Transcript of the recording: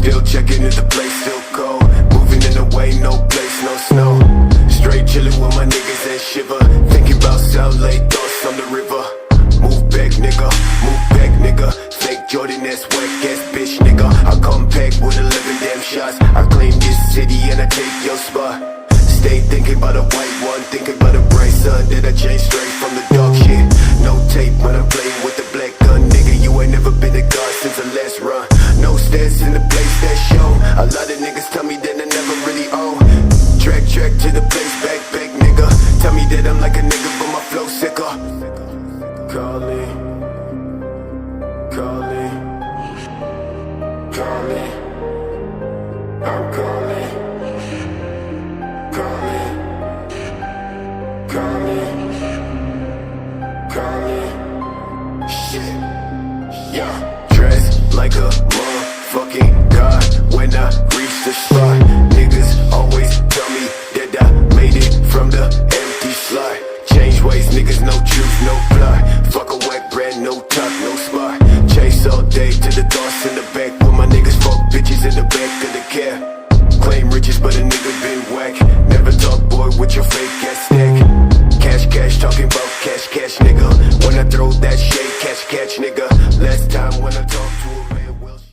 Still checking if the place still cold. Moving in the way, no place, no snow. Straight chilling with my niggas and shiver. Thinking about South Lake, thoughts on the river. Move back, nigga, move back, nigga. Fake Jordan, that's whack ass bitch, nigga. I come back with 11 damn shots. I claim this city and I take your spot. Stay thinking about a white one, thinking about a bright sun. That I changed straight from the dark shit. No tape when I'm playing with the black gun, nigga. You ain't never been a god since the last run. No stats in the place that show. A lot of niggas tell me that I never really own. Track to the place, back, nigga. Tell me that I'm like a nigga, but my flow sicker. Calling, calling, calling. I'm calling, calling, calling, calling. Shit, yeah. Dressed like a motherfucking god when I reach the spot. Niggas always tell me that I made it from the empty slot. Change ways, niggas, no truth, no plot.